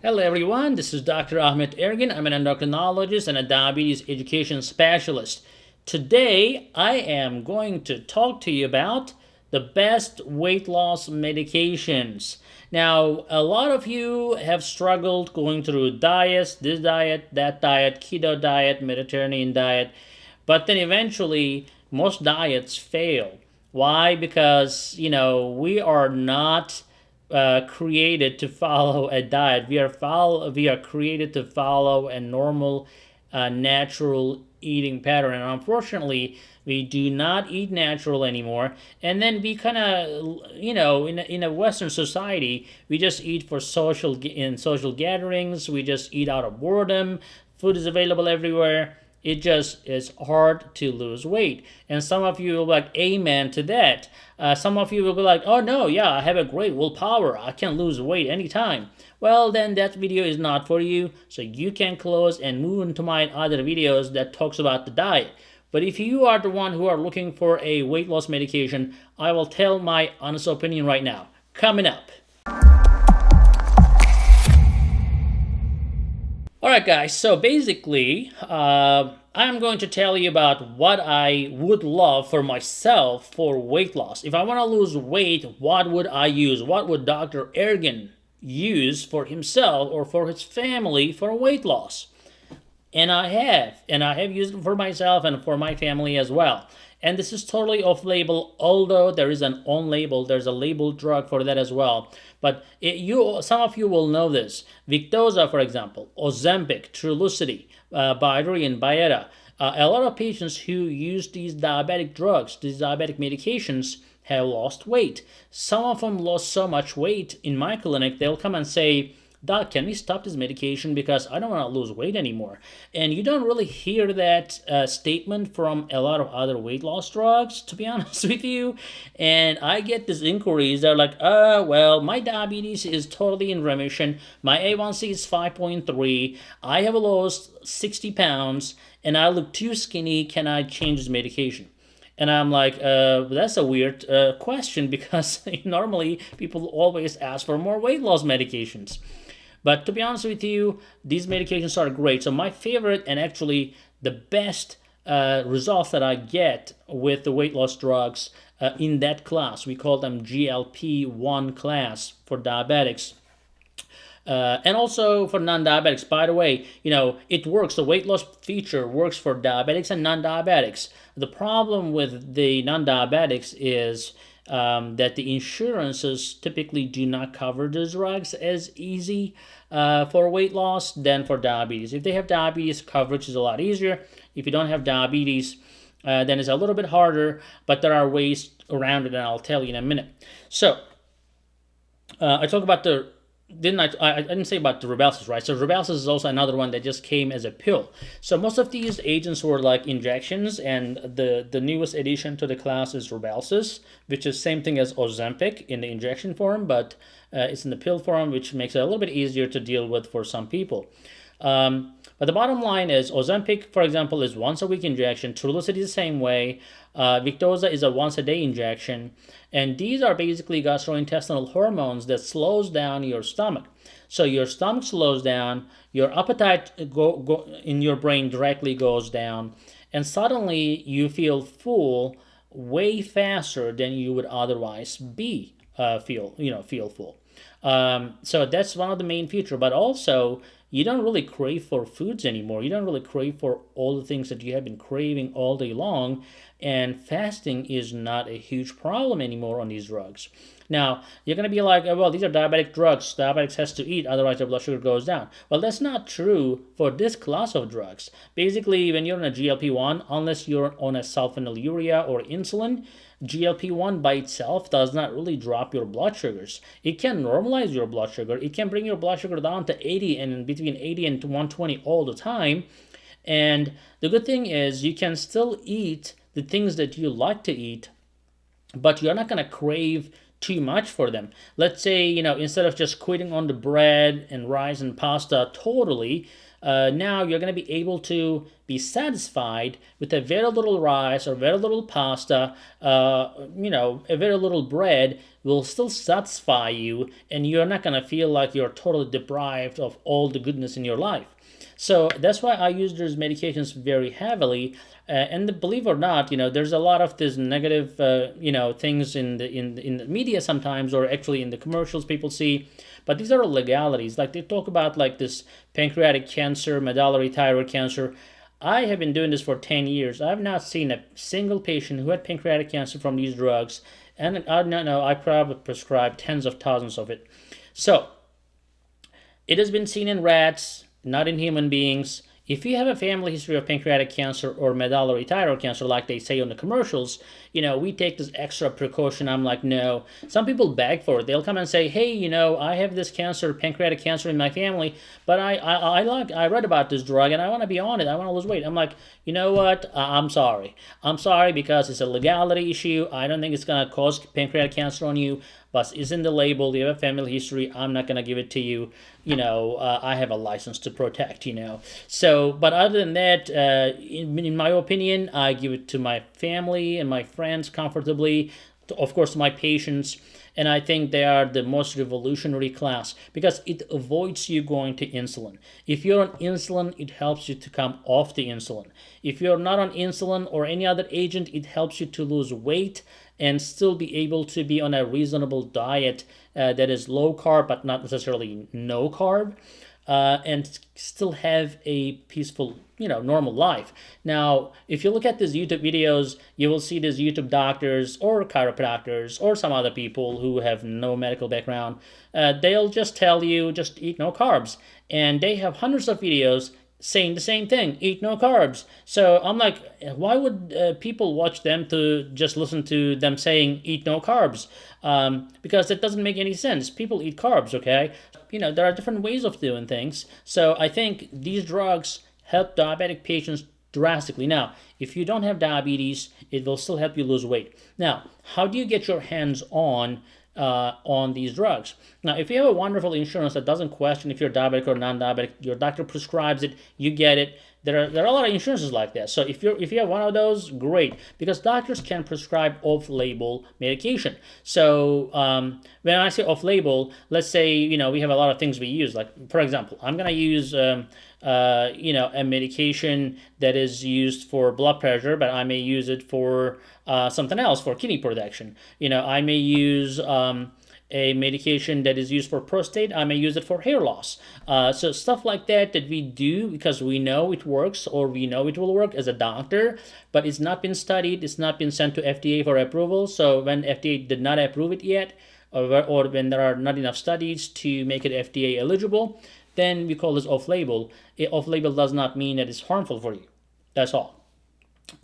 Hello everyone, this is Dr. Ahmed Ergin. I'm an endocrinologist and a diabetes education specialist. Today, I am going to talk to you about the best weight loss medications. Now, a lot of you have struggled going through diets, this diet, that diet, keto diet, Mediterranean diet, but then eventually most diets fail. Why? Because, we are not created to follow a diet. We are created to follow a normal, natural eating pattern. And unfortunately, we do not eat natural anymore. And then we kind of, in a Western society, we just eat for social gatherings. We just eat out of boredom. Food is available everywhere. It just is hard to lose weight. And some of you will be like, amen to that. Some of you will be like, oh no, yeah, I have a great willpower. I can lose weight anytime. Well, then that video is not for you. So you can close and move into my other videos that talks about the diet. But if you are the one who are looking for a weight loss medication, I will tell my honest opinion right now. Coming up. Alright guys, so basically, I'm going to tell you about what I would love for myself for weight loss. If I want to lose weight, what would I use? What would Dr. Ergin use for himself or for his family for weight loss? And I have used it for myself and for my family as well. And this is totally off-label, although there's a labeled drug for that as well. But some of you will know this. Victoza, for example, Ozempic, Trulicity, Bydureon, and Byetta. A lot of patients who use these diabetic drugs, these diabetic medications, have lost weight. Some of them lost so much weight in my clinic, they'll come and say, Doc, can we stop this medication because I don't want to lose weight anymore? And you don't really hear that statement from a lot of other weight loss drugs, to be honest with you. And I get these inquiries. They're like, well, my diabetes is totally in remission. My A1C is 5.3. I have lost 60 pounds and I look too skinny. Can I change this medication? And I'm like, that's a weird question because normally people always ask for more weight loss medications. But to be honest with you, these medications are great. So my favorite and actually the best results that I get with the weight loss drugs in that class, we call them GLP-1 class for diabetics. And also for non-diabetics. By the way, it works. The weight loss feature works for diabetics and non-diabetics. The problem with the non-diabetics is that the insurances typically do not cover those drugs as easy for weight loss than for diabetes. If they have diabetes, coverage is a lot easier. If you don't have diabetes, then it's a little bit harder, but there are ways around it, and I'll tell you in a minute. So, I talk about I didn't say about the Rybelsus, right? So Rybelsus is also another one that just came as a pill. So most of these agents were like injections, and the newest addition to the class is Rybelsus, which is same thing as Ozempic in the injection form, but it's in the pill form, which makes it a little bit easier to deal with for some people. But the bottom line is Ozempic, for example, is once a week injection. Trulicity is the same way. Victoza is a once a day injection. And these are basically gastrointestinal hormones that slows down your stomach. So your stomach slows down, your appetite in your brain directly goes down, and suddenly you feel full way faster than you would otherwise feel full. So that's one of the main features. But also, you don't really crave for foods anymore. You don't really crave for all the things that you have been craving all day long. And fasting is not a huge problem anymore on these drugs. Now, you're going to be like, well, these are diabetic drugs. Diabetics has to eat, otherwise their blood sugar goes down. Well, that's not true for this class of drugs. Basically, when you're on a GLP-1, unless you're on a sulfonylurea or insulin, GLP-1 by itself does not really drop your blood sugars. It can normalize your blood sugar. It can bring your blood sugar down to 80 and between 80 and 120 all the time. And the good thing is you can still eat the things that you like to eat, but you're not going to crave too much for them. Let's say, instead of just quitting on the bread and rice and pasta totally, now you're going to be able to be satisfied with a very little rice or very little pasta, a very little bread will still satisfy you, and you're not going to feel like you're totally deprived of all the goodness in your life. So that's why I use those medications very heavily. And believe it or not, there's a lot of this negative, things in the media sometimes, or actually in the commercials people see. But these are legalities. Like they talk about like this pancreatic cancer, medullary thyroid cancer. I have been doing this for 10 years. I've not seen a single patient who had pancreatic cancer from these drugs. And I know I probably prescribed tens of thousands of it. So it has been seen in rats, not in human beings. If you have a family history of pancreatic cancer or medullary thyroid cancer, like they say on the commercials, we take this extra precaution. I'm like, no. Some people beg for it. They'll come and say, hey, I have this cancer, pancreatic cancer in my family, but I read about this drug and I want to be on it. I want to lose weight. I'm like, you know what? I'm sorry. I'm sorry because it's a legality issue. I don't think it's going to cause pancreatic cancer on you, but it's in the label. You have a family history. I'm not going to give it to you. I have a license to protect, So, but other than that, in my opinion, I give it to my family and my friends comfortably, of course, my patients, and I think they are the most revolutionary class because it avoids you going to insulin. If you're on insulin, it helps you to come off the insulin. If you're not on insulin or any other agent, it helps you to lose weight and still be able to be on a reasonable diet that is low carb but not necessarily no carb, and still have a peaceful, normal life. Now, if you look at these YouTube videos, you will see these YouTube doctors or chiropractors or some other people who have no medical background. They'll just tell you, just eat no carbs. And they have hundreds of videos saying the same thing, eat no carbs. So I'm like, why would people watch them to just listen to them saying eat no carbs? Because it doesn't make any sense. People eat carbs, okay? There are different ways of doing things. So I think these drugs help diabetic patients drastically. Now, if you don't have diabetes, it will still help you lose weight. Now, how do you get your hands on these drugs? Now, if you have a wonderful insurance that doesn't question if you're diabetic or non-diabetic, your doctor prescribes it, you get it. There are a lot of insurances like that. So if you have one of those, great, because doctors can prescribe off-label medication. So when I say off-label, let's say we have a lot of things we use. Like for example, I'm gonna use a medication that is used for blood pressure, but I may use it for something else, for kidney protection. I may use a medication that is used for prostate. I may use it for hair loss. So stuff like that we do because we know it works or we know it will work as a doctor, but it's not been studied. It's not been sent to FDA for approval. So when FDA did not approve it yet, or when there are not enough studies to make it FDA eligible, then we call this off-label. Off-label does not mean that it's harmful for you. That's all.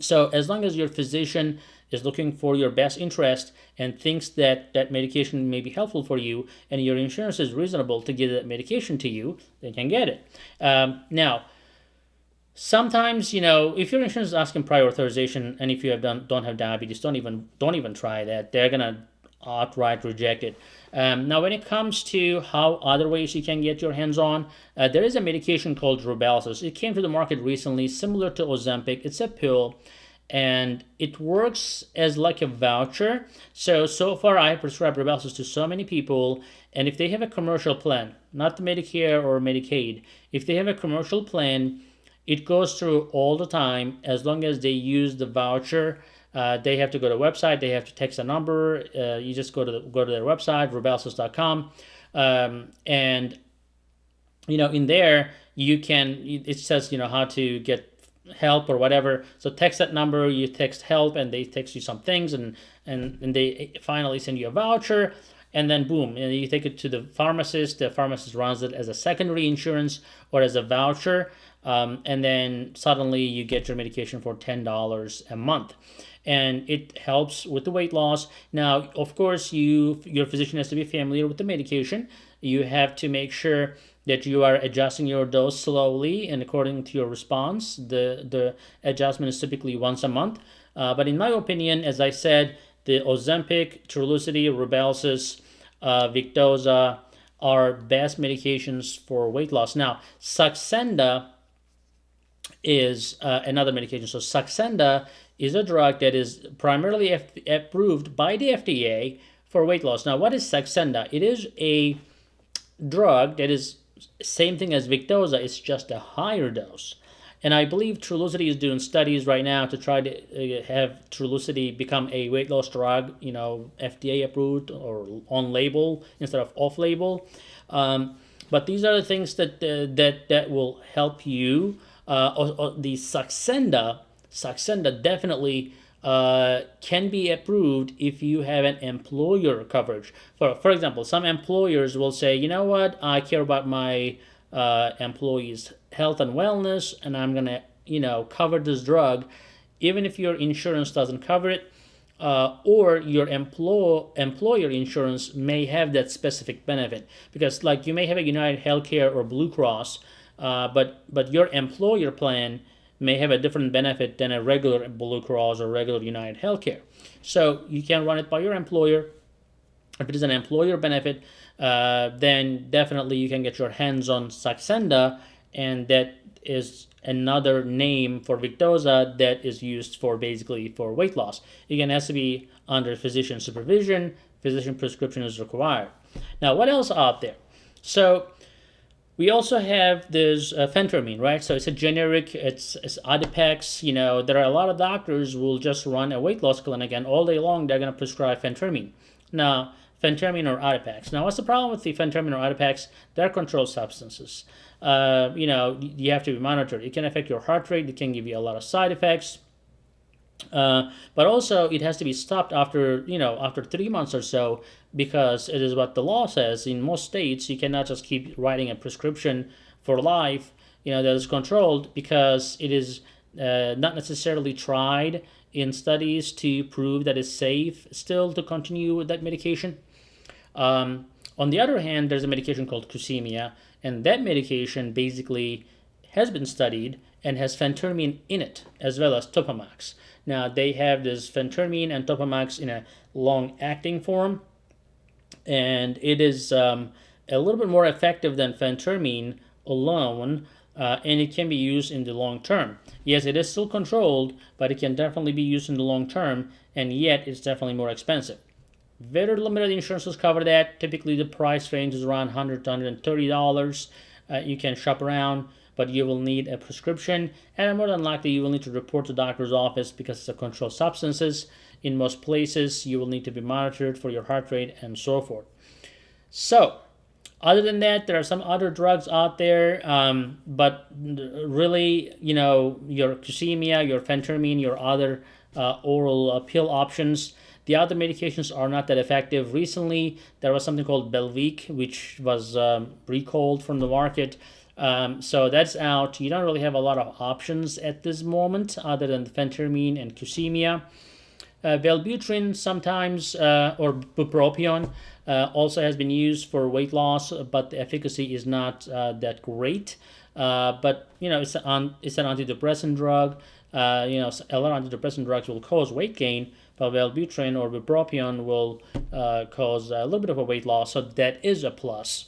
So as long as your physician is looking for your best interest and thinks that that medication may be helpful for you and your insurance is reasonable to give that medication to you, they can get it. Now, sometimes, if your insurance is asking prior authorization and if you don't have diabetes, don't even try that. They're gonna outright reject it. Now, when it comes to how other ways you can get your hands on, there is a medication called Rybelsus. It came to the market recently, similar to Ozempic. It's a pill, and it works as like a voucher. So far I have prescribed Rybelsus to so many people, and if they have a commercial plan, not the Medicare or Medicaid, if they have a commercial plan, it goes through all the time as long as they use the voucher. They have to go to the website. They have to text a number. You just go to their website, rybelsus.com, and in there you can. It says how to get help or whatever. So text that number. You text help, and they text you some things, and they finally send you a voucher. And then boom, and you take it to the pharmacist. The pharmacist runs it as a secondary insurance or as a voucher, and then suddenly you get your medication for $10 a month. And it helps with the weight loss. Now, of course, your physician has to be familiar with the medication. You have to make sure that you are adjusting your dose slowly and according to your response. The adjustment is typically once a month. But in my opinion, as I said, the Ozempic, Trulicity, Rybelsus, Victoza, are best medications for weight loss. Now, Saxenda is another medication. So Saxenda is a drug that is primarily approved by the FDA for weight loss. Now, what is Saxenda? It is a drug that is same thing as Victoza. It's just a higher dose. And I believe Trulicity is doing studies right now to try to have Trulicity become a weight loss drug, FDA approved or on label instead of off label. But these are the things that will help you. The Saxenda definitely can be approved if you have an employer coverage. For example, some employers will say, you know what, I care about my employees' health and wellness, and I'm gonna, cover this drug, even if your insurance doesn't cover it, or your employer insurance may have that specific benefit. Because, like, you may have a United Healthcare or Blue Cross, but your employer plan may have a different benefit than a regular Blue Cross or regular United Healthcare. So you can run it by your employer. If it is an employer benefit, then definitely you can get your hands on Saxenda, and that is another name for Victoza that is used for basically for weight loss. Again, it has to be under physician supervision. Physician prescription is required. Now, what else out there? So we also have this phentermine, right? So it's a generic, it's Adipex. There are a lot of doctors who will just run a weight loss clinic, and all day long they're going to prescribe phentermine. Now, phentermine or Adipex. Now, what's the problem with the phentermine or Adipex? They're controlled substances. You have to be monitored. It can affect your heart rate. It can give you a lot of side effects. But also, it has to be stopped after 3 months or so, because it is what the law says. In most states, you cannot just keep writing a prescription for life, that is controlled, because it is not necessarily tried in studies to prove that it's safe still to continue with that medication. On the other hand, there's a medication called Cusimia, and that medication basically has been studied and has phentermine in it, as well as Topamax. Now, they have this phentermine and Topamax in a long-acting form, and it is a little bit more effective than phentermine alone, and it can be used in the long term. Yes, it is still controlled, but it can definitely be used in the long term, and yet it's definitely more expensive. Very limited insurances cover that. Typically, the price range is around $100 to $130. You can shop around, but you will need a prescription, and more than likely you will need to report to the doctor's office because it's a controlled substances. In most places, you will need to be monitored for your heart rate and so forth. So, other than that, there are some other drugs out there, but really, your Cusimia, your phentermine, your other oral pill options, the other medications are not that effective. Recently, there was something called Belviq, which was recalled from the market. So that's out. You don't really have a lot of options at this moment other than phentermine and Cusimia. Wellbutrin sometimes, or bupropion, also has been used for weight loss, but the efficacy is not that great. But it's an antidepressant drug. A lot of antidepressant drugs will cause weight gain, but Wellbutrin or bupropion will cause a little bit of a weight loss, so that is a plus.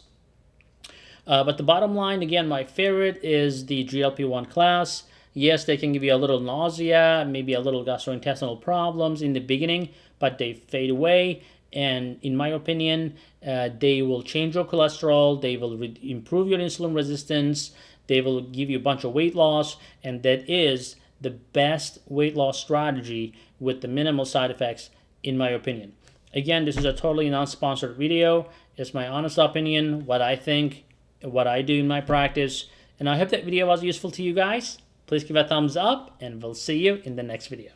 But the bottom line, again, my favorite is the GLP-1 class. Yes, they can give you a little nausea, maybe a little gastrointestinal problems in the beginning, but they fade away. And in my opinion, they will change your cholesterol, they will improve your insulin resistance, they will give you a bunch of weight loss, and that is the best weight loss strategy with the minimal side effects, in my opinion. Again, this is a totally non-sponsored video. It's my honest opinion, what I think, what I do in my practice, and I hope that video was useful to you guys. Please give a thumbs up, and we'll see you in the next video.